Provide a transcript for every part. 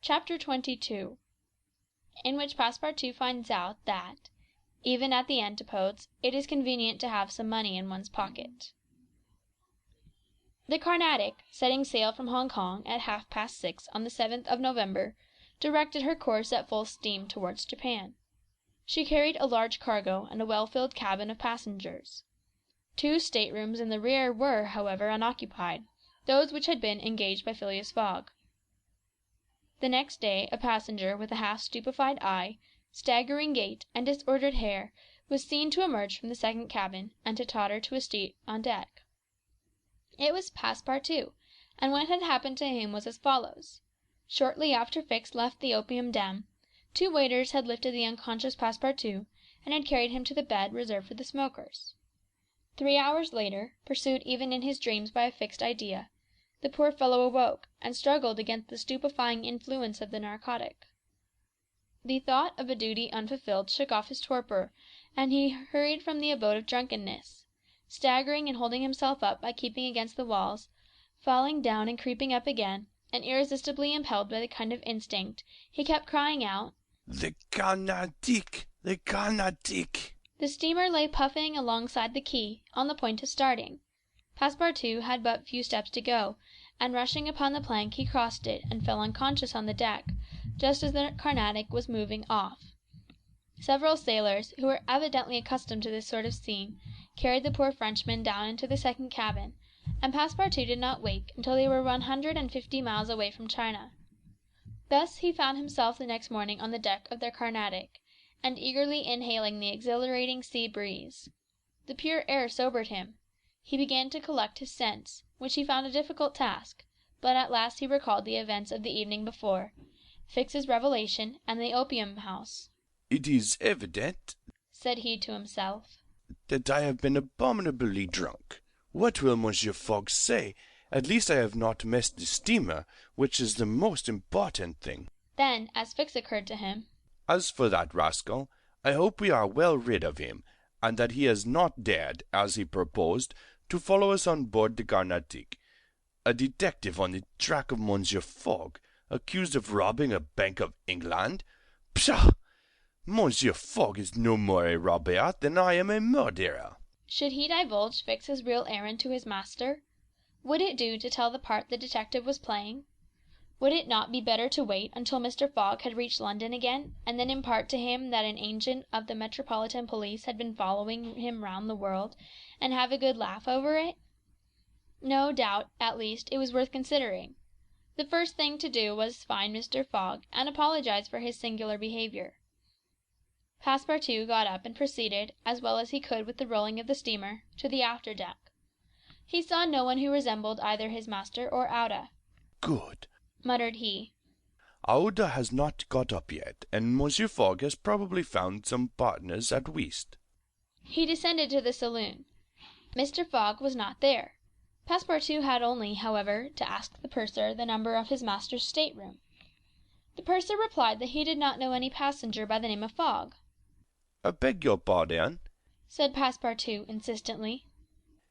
Chapter 22, in which Passepartout finds out that, even at the Antipodes, it is convenient to have some money in one's pocket. The Carnatic, setting sail from Hong Kong at 6:30 on the 7th of November, directed her course at full steam towards Japan. She carried a large cargo and a well-filled cabin of passengers. 2 staterooms in the rear were, however, unoccupied, those which had been engaged by Phileas Fogg. The next day a passenger with a half-stupefied eye, staggering gait, and disordered hair, was seen to emerge from the second cabin, and to totter to a seat on deck. It was Passepartout, and what had happened to him was as follows. Shortly after Fix left the opium den, 2 waiters had lifted the unconscious Passepartout, and had carried him to the bed reserved for the smokers. 3 hours later, pursued even in his dreams by a fixed idea, the poor fellow awoke, and struggled against the stupefying influence of the narcotic. The thought of a duty unfulfilled shook off his torpor, and he hurried from the abode of drunkenness. Staggering and holding himself up by keeping against the walls, falling down and creeping up again, and irresistibly impelled by the kind of instinct, he kept crying out, "The Carnatic! The Carnatic!" The steamer lay puffing alongside the quay, on the point of starting. Passepartout had but few steps to go, and rushing upon the plank he crossed it, and fell unconscious on the deck, just as the Carnatic was moving off. Several sailors, who were evidently accustomed to this sort of scene, carried the poor Frenchman down into the second cabin, and Passepartout did not wake until they were 150 miles away from China. Thus he found himself the next morning on the deck of the Carnatic, and eagerly inhaling the exhilarating sea breeze. The pure air sobered him. He began to collect his sense, which he found a difficult task, but at last he recalled the events of the evening before, Fix's revelation, and the opium house. "It is evident," said he to himself, "that I have been abominably drunk. What will Monsieur Fogg say? At least I have not missed the steamer, which is the most important thing." Then, as Fix occurred to him, "As for that rascal, I hope we are well rid of him, and that he has not dared, as he proposed, to follow us on board the Carnatic. A detective on the track of Monsieur Fogg, accused of robbing a Bank of England? Pshaw! Monsieur Fogg is no more a robber than I am a murderer." Should he divulge Fix's real errand to his master? Would it do to tell the part the detective was playing? Would it not be better to wait until Mr. Fogg had reached London again, and then impart to him that an agent of the Metropolitan Police had been following him round the world, and have a good laugh over it? No doubt, at least, it was worth considering. The first thing to do was to find Mr. Fogg, and apologize for his singular behaviour. Passepartout got up and proceeded, as well as he could with the rolling of the steamer, to the after deck. He saw no one who resembled either his master or Auda. "Good," muttered he. "Auda has not got up yet, and Monsieur Fogg has probably found some partners at whist." He descended to the saloon. Mr. Fogg was not there. Passepartout had only, however, to ask the purser the number of his master's stateroom. The purser replied that he did not know any passenger by the name of Fogg. "I beg your pardon," said Passepartout insistently.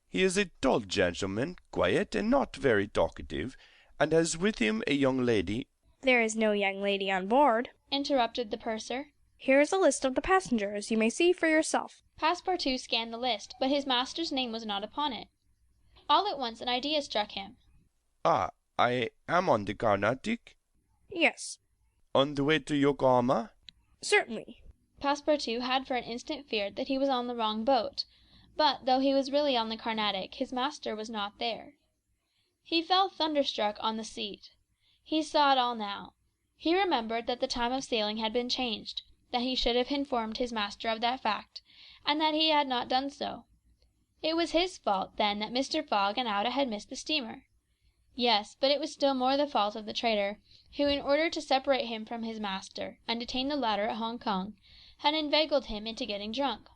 "He is a tall gentleman, quiet and not very talkative, and has with him a young lady—" "There is no young lady on board," interrupted the purser. "Here is a list of the passengers. You may see for yourself." Passepartout scanned the list, but his master's name was not upon it. All at once an idea struck him. "Ah, I am on the Carnatic? "Yes." On the way to Yokohama?" "Certainly." Passepartout had for an instant feared that he was on the wrong boat, but, though he was really on the Carnatic, his master was not there. He fell thunderstruck on the seat. He saw it all now. He remembered that the time of sailing had been changed, that he should have informed his master of that fact, and that he had not done so. It was his fault, then, that Mr. Fogg and Auda had missed the steamer. Yes, but it was still more the fault of the traitor, who, in order to separate him from his master, and detain the latter at Hong Kong, had inveigled him into getting drunk.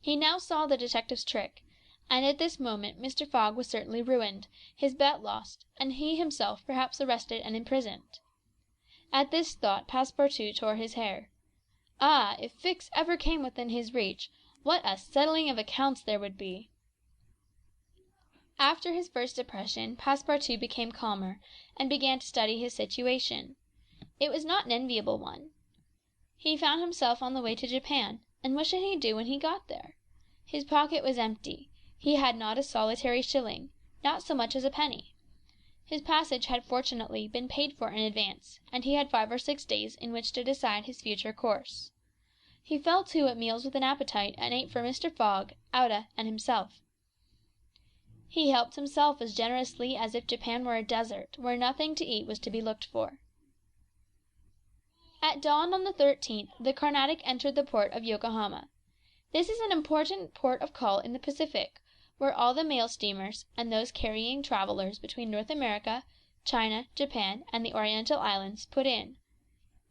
He now saw the detective's trick, and at this moment Mr. Fogg was certainly ruined, his bet lost, and he himself perhaps arrested and imprisoned. At this thought Passepartout tore his hair. Ah, if Fix ever came within his reach, what a settling of accounts there would be! After his first depression, Passepartout became calmer, and began to study his situation. It was not an enviable one. He found himself on the way to Japan, and what should he do when he got there? His pocket was empty. He had not a solitary shilling, not so much as a penny. His passage had fortunately been paid for in advance, and he had 5 or 6 days in which to decide his future course. He fell to at meals with an appetite, and ate for Mr. Fogg, Auda, and himself. He helped himself as generously as if Japan were a desert, where nothing to eat was to be looked for. At dawn on the 13th the Carnatic entered the port of Yokohama. This is an important port of call in the Pacific, where all the mail steamers, and those carrying travellers between North America, China, Japan, and the Oriental Islands, put in.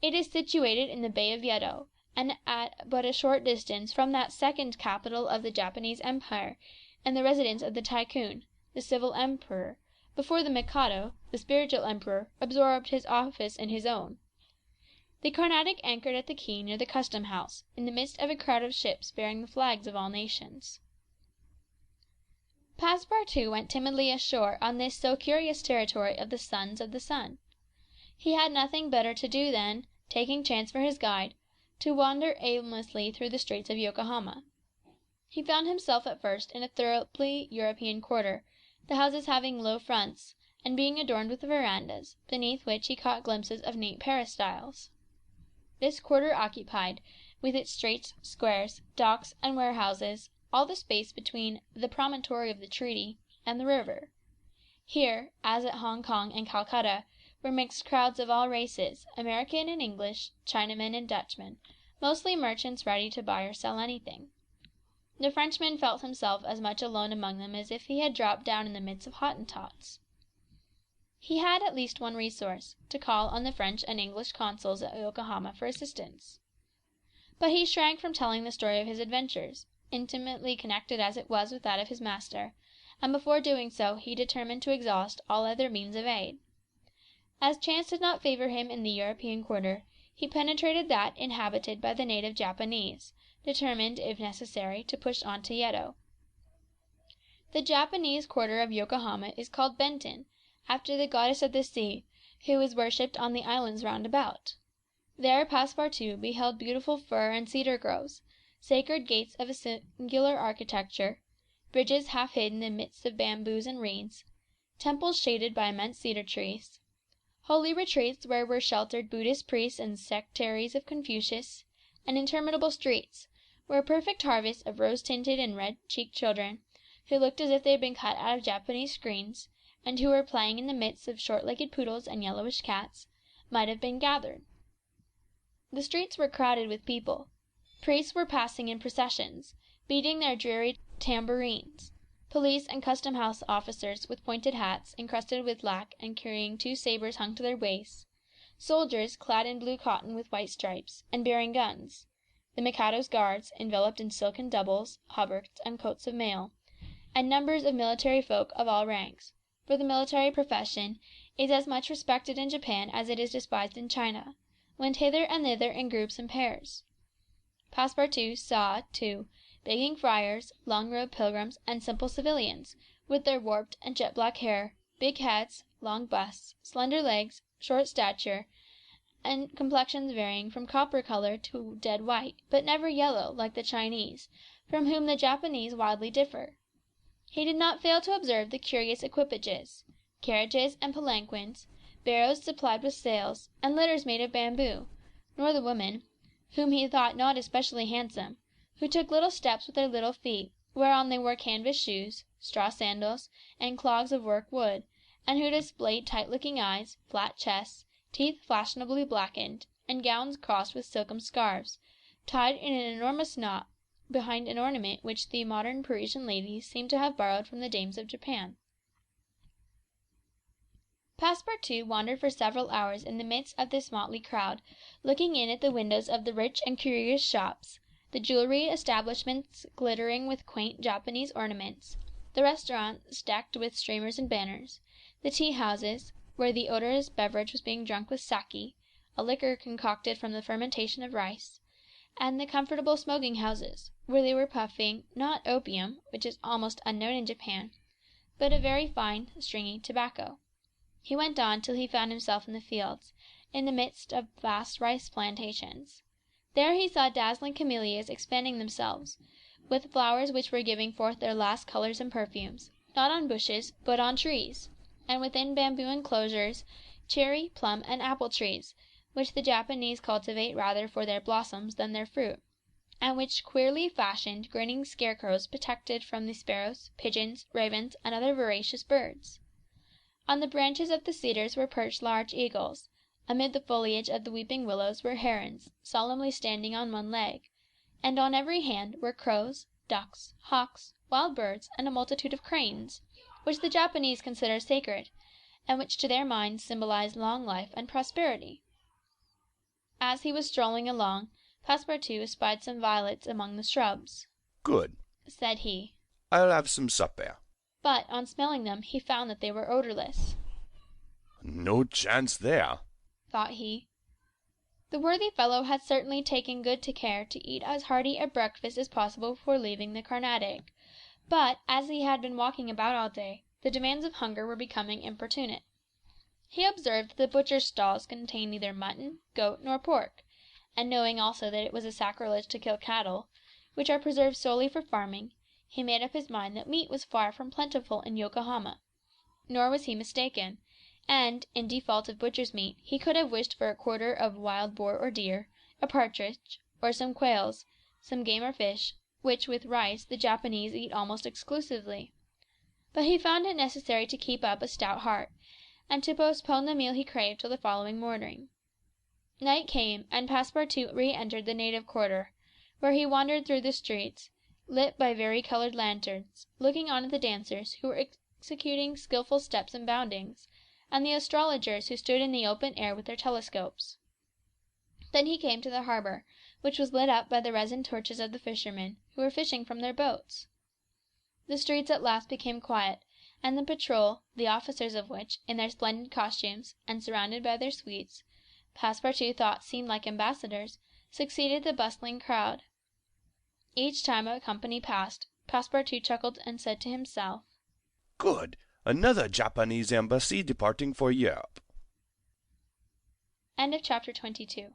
It is situated in the Bay of Yedo, and at but a short distance from that second capital of the Japanese Empire, and the residence of the Tycoon, the civil emperor, before the Mikado, the spiritual emperor, absorbed his office in his own. The Carnatic anchored at the quay near the custom house, in the midst of a crowd of ships bearing the flags of all nations. Passepartout went timidly ashore on this so curious territory of the Sons of the Sun. He had nothing better to do than, taking Chance for his guide, to wander aimlessly through the streets of Yokohama. He found himself at first in a thoroughly European quarter, the houses having low fronts, and being adorned with verandas, beneath which he caught glimpses of neat peristyles. This quarter occupied, with its streets, squares, docks, and warehouses, all the space between the promontory of the treaty and the river. Here, as at Hong Kong and Calcutta, were mixed crowds of all races, American and English, Chinamen and Dutchmen, mostly merchants ready to buy or sell anything. The Frenchman felt himself as much alone among them as if he had dropped down in the midst of Hottentots. He had at least one resource, to call on the French and English consuls at Yokohama for assistance. But he shrank from telling the story of his adventures, intimately connected as it was with that of his master, and before doing so he determined to exhaust all other means of aid. As chance did not favour him in the European quarter, he penetrated that inhabited by the native Japanese, determined, if necessary, to push on to Yedo. The Japanese quarter of Yokohama is called Benten, after the goddess of the sea, who is worshipped on the islands round about. There Passepartout beheld beautiful fir and cedar groves, sacred gates of a singular architecture, bridges half hidden in midst of bamboos and reeds, temples shaded by immense cedar trees, holy retreats where were sheltered Buddhist priests and sectaries of Confucius, and interminable streets, where a perfect harvest of rose-tinted and red-cheeked children, who looked as if they had been cut out of Japanese screens, and who were playing in the midst of short-legged poodles and yellowish cats, might have been gathered. The streets were crowded with people. Priests were passing in processions, beating their dreary tambourines. Police and custom-house officers with pointed hats, encrusted with lac and carrying 2 sabres hung to their waists. Soldiers, clad in blue cotton with white stripes, and bearing guns. The Mikado's guards, enveloped in silken doubles, hauberks, and coats of mail. And numbers of military folk of all ranks, for the military profession is as much respected in Japan as it is despised in China, went hither and thither in groups and pairs. Passepartout saw, too, begging friars, long-robed pilgrims, and simple civilians, with their warped and jet-black hair, big heads, long busts, slender legs, short stature, and complexions varying from copper colour to dead white, but never yellow, like the Chinese, from whom the Japanese widely differ. He did not fail to observe the curious equipages, carriages and palanquins, barrows supplied with sails, and litters made of bamboo, nor the women, whom he thought not especially handsome, who took little steps with their little feet, whereon they wore canvas shoes, straw sandals, and clogs of work wood, and who displayed tight-looking eyes, flat chests, teeth fashionably blackened, and gowns crossed with silken scarves, tied in an enormous knot, behind an ornament which the modern Parisian ladies seem to have borrowed from the dames of Japan. Passepartout wandered for several hours in the midst of this motley crowd, looking in at the windows of the rich and curious shops, the jewellery establishments glittering with quaint Japanese ornaments, the restaurants decked with streamers and banners, the tea-houses, where the odorous beverage was being drunk with sake, a liquor concocted from the fermentation of rice, and the comfortable smoking-houses, where they were puffing, not opium, which is almost unknown in Japan, but a very fine, stringy tobacco. He went on till he found himself in the fields, in the midst of vast rice plantations. There he saw dazzling camellias expanding themselves, with flowers which were giving forth their last colours and perfumes, not on bushes, but on trees, and within bamboo enclosures cherry, plum, and apple trees, which the Japanese cultivate rather for their blossoms than their fruit, and which queerly fashioned, grinning scarecrows protected from the sparrows, pigeons, ravens, and other voracious birds. On the branches of the cedars were perched large eagles; amid the foliage of the weeping willows were herons, solemnly standing on one leg; and on every hand were crows, ducks, hawks, wild birds, and a multitude of cranes, which the Japanese consider sacred, and which to their minds symbolize long life and prosperity. As he was strolling along, Passepartout espied some violets among the shrubs. "Good," said he. "I'll have some supper." But, on smelling them, he found that they were odourless. "No chance there," thought he. The worthy fellow had certainly taken good care to eat as hearty a breakfast as possible before leaving the Carnatic; but, as he had been walking about all day, the demands of hunger were becoming importunate. He observed that the butchers' stalls contained neither mutton, goat, nor pork; and knowing also that it was a sacrilege to kill cattle, which are preserved solely for farming, he made up his mind that meat was far from plentiful in Yokohama. Nor was he mistaken; and, in default of butcher's meat, he could have wished for a quarter of wild boar or deer, a partridge, or some quails, some game or fish, which, with rice, the Japanese eat almost exclusively. But he found it necessary to keep up a stout heart, and to postpone the meal he craved till the following morning. Night came, and Passepartout re-entered the native quarter, where he wandered through the streets, lit by vari-coloured lanterns, looking on at the dancers, who were executing skilful steps and boundings, and the astrologers who stood in the open air with their telescopes. Then he came to the harbour, which was lit up by the resin torches of the fishermen, who were fishing from their boats. The streets at last became quiet, and the patrol, the officers of which, in their splendid costumes, and surrounded by their suites, Passepartout thought seemed like ambassadors, succeeded the bustling crowd. Each time a company passed, Passepartout chuckled and said to himself, "Good! Another Japanese embassy departing for Europe." End of chapter 22.